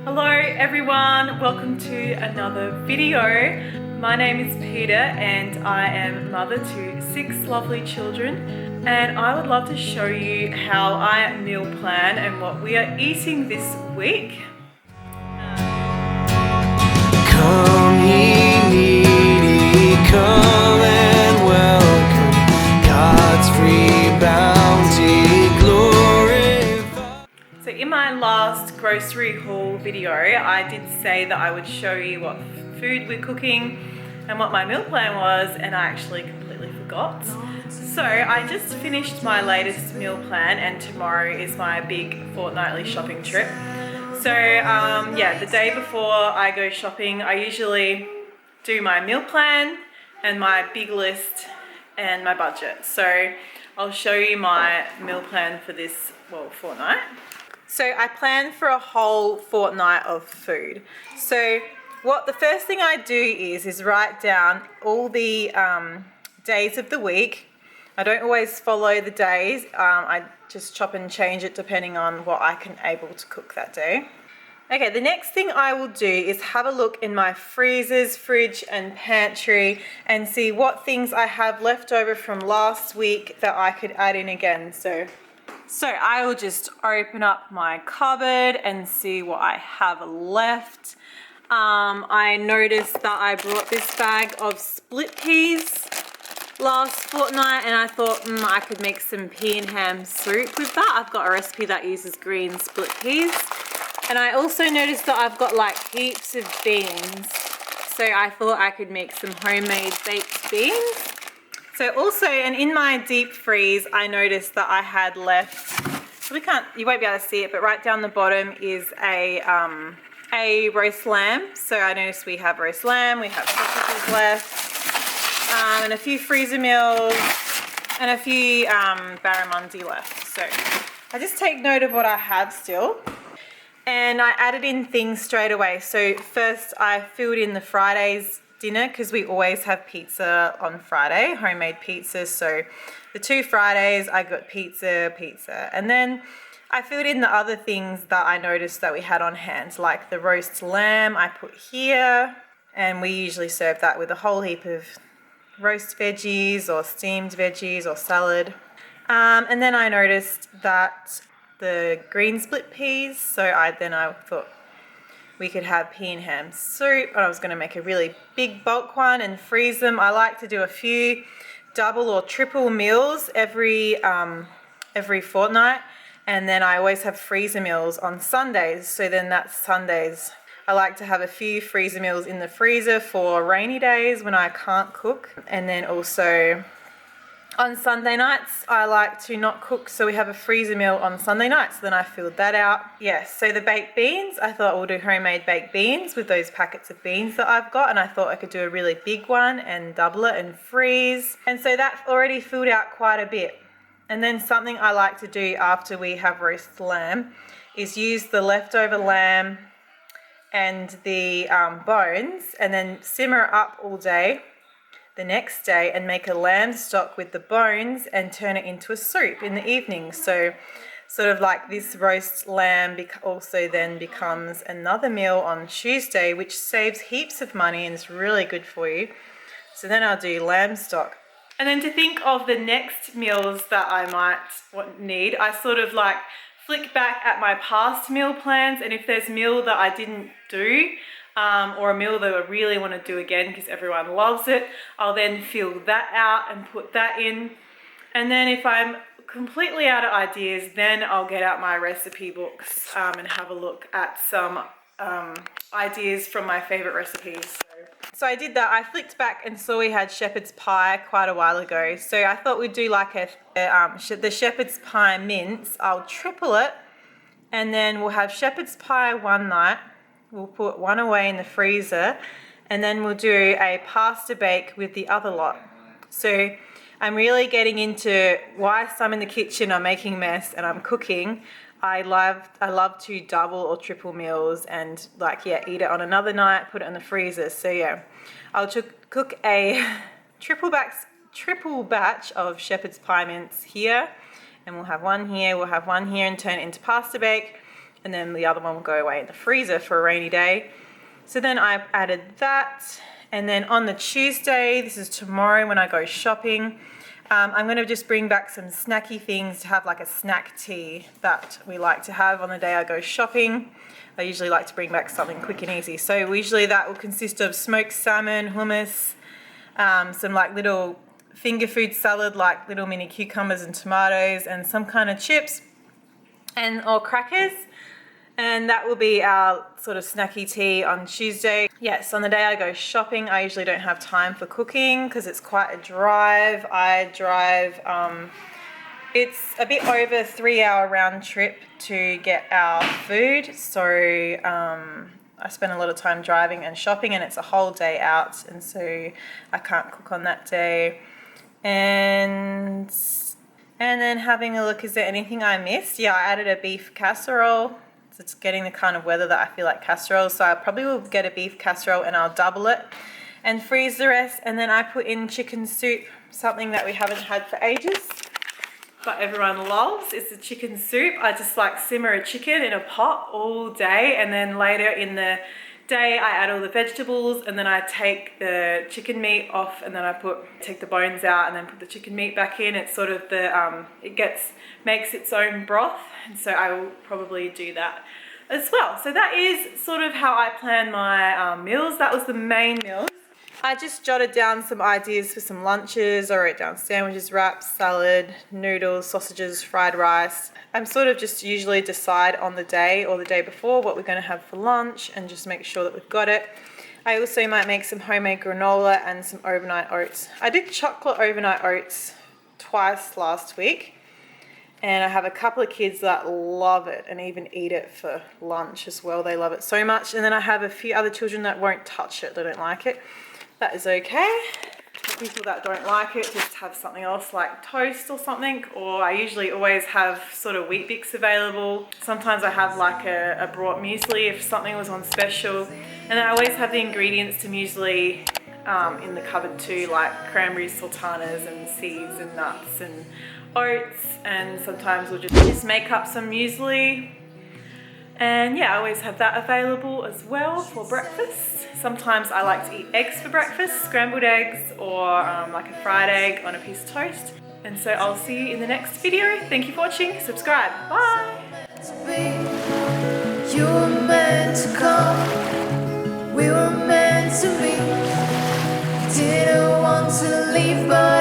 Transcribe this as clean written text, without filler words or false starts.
Hello everyone, welcome to another video. My name is Peter and I am mother to 6 lovely children, and I would love to show you how I meal plan and what we are eating this week. Come ye needy, come and welcome God's free bounty, glorify. So in my last grocery haul video, I did say that I would show you what food we're cooking and what my meal plan was, and I actually completely forgot. So I just finished my latest meal plan and tomorrow is my big fortnightly shopping trip. So yeah, the day before I go shopping, I usually do my meal plan and my big list and my budget. So I'll show you my meal plan for this, fortnight. So I plan for a whole fortnight of food. So what the first thing I do is write down all the days of the week. I don't always follow the days. I just chop and change it depending on what I can able to cook that day. Okay, the next thing I will do is have a look in my freezers, fridge and pantry and see what things I have left over from last week that I could add in again. So I will just open up my cupboard and see what I have left. I noticed that I brought this bag of split peas last fortnight and I thought I could make some pea and ham soup with that. I've got a recipe that uses green split peas. And I also noticed that I've got like heaps of beans. So I thought I could make some homemade baked beans. So also, and in my deep freeze, I noticed that I had left, you won't be able to see it, but right down the bottom is a roast lamb. So I noticed we have roast lamb, we have sausages left, and a few freezer meals, and a few barramundi left. So I just take note of what I have still. And I added in things straight away. So first I filled in the Friday's dinner because we always have pizza on Friday, homemade pizza. So the 2 Fridays I got pizza. And then I filled in the other things that I noticed that we had on hand, like the roast lamb I put here. And we usually serve that with a whole heap of roast veggies or steamed veggies or salad. And then I noticed that the green split peas, so I thought we could have pea and ham soup, and I was going to make a really big bulk one and freeze them. I like to do a few double or triple meals every fortnight, and then I always have freezer meals on Sundays, so then that's Sundays. I like to have a few freezer meals in the freezer for rainy days when I can't cook, and then also on Sunday nights, I like to not cook, so we have a freezer meal on Sunday nights. Then I filled that out. Yes, so the baked beans, I thought we'll do homemade baked beans with those packets of beans that I've got, and I thought I could do a really big one and double it and freeze. And so that already filled out quite a bit. And then something I like to do after we have roast lamb is use the leftover lamb and the bones and then simmer up all day the next day and make a lamb stock with the bones and turn it into a soup in the evening. So sort of like this roast lamb also then becomes another meal on Tuesday, which saves heaps of money and is really good for you. So then I'll do lamb stock. And then to think of the next meals that I might need, I sort of like flick back at my past meal plans, and if there's meal that I didn't do, or a meal that I really want to do again because everyone loves it, I'll then fill that out and put that in. And then if I'm completely out of ideas, then I'll get out my recipe books and have a look at some ideas from my favorite recipes. So I did that. I flicked back and saw we had shepherd's pie quite a while ago. So I thought we'd do like the shepherd's pie mince. I'll triple it, and then we'll have shepherd's pie one night. We'll put one away in the freezer, and then we'll do a pasta bake with the other lot. So I'm really getting into, whilst I'm in the kitchen, I'm making a mess and I'm cooking, I love to double or triple meals and eat it on another night, put it in the freezer. So yeah, I'll cook a triple batch of shepherd's pie mince here, and we'll have one here, and turn it into pasta bake. and then the other one will go away in the freezer for a rainy day. So then I added that, and then on the Tuesday, this is tomorrow when I go shopping, I'm going to just bring back some snacky things to have, like a snack tea that we like to have on the day I go shopping. I usually like to bring back something quick and easy. So usually that will consist of smoked salmon, hummus, some like little finger food salad, like little mini cucumbers and tomatoes, and some kind of chips or crackers. And that will be our sort of snacky tea on Tuesday. Yes, on the day I go shopping, I usually don't have time for cooking because it's quite a drive. I drive, it's a bit over a 3-hour round trip to get our food. So I spend a lot of time driving and shopping, and it's a whole day out. And so I can't cook on that day. And then having a look, is there anything I missed? Yeah, I added a beef casserole. It's getting the kind of weather that I feel like casserole, so I probably will get a beef casserole and I'll double it and freeze the rest. And then I put in chicken soup, something that we haven't had for ages but everyone loves. It's the chicken soup. I just like simmer a chicken in a pot all day, and then later in the day I add all the vegetables, and then I take the chicken meat off, and then I take the bones out and then put the chicken meat back in. It's sort of the makes its own broth, and so I will probably do that as well. So that is sort of how I plan my meals. That was the main meals. I just jotted down some ideas for some lunches. I wrote down sandwiches, wraps, salad, noodles, sausages, fried rice. I'm sort of just usually decide on the day or the day before what we're going to have for lunch and just make sure that we've got it. I also might make some homemade granola and some overnight oats. I did chocolate overnight oats twice last week, and I have a couple of kids that love it and even eat it for lunch as well. They love it so much. And then I have a few other children that won't touch it. They don't like it. That is okay. For people that don't like it, just have something else like toast or something. Or I usually always have sort of Weet Bix available. Sometimes I have like a brought muesli if something was on special. And I always have the ingredients to muesli in the cupboard too, like cranberries, sultanas and seeds and nuts and oats. And sometimes we'll just make up some muesli. And yeah, I always have that available as well for breakfast. Sometimes I like to eat eggs for breakfast, scrambled eggs, or like a fried egg on a piece of toast. And so I'll see you in the next video. Thank you for watching. Subscribe. Bye. You were meant to come, we were meant to be. Didn't want to leave, but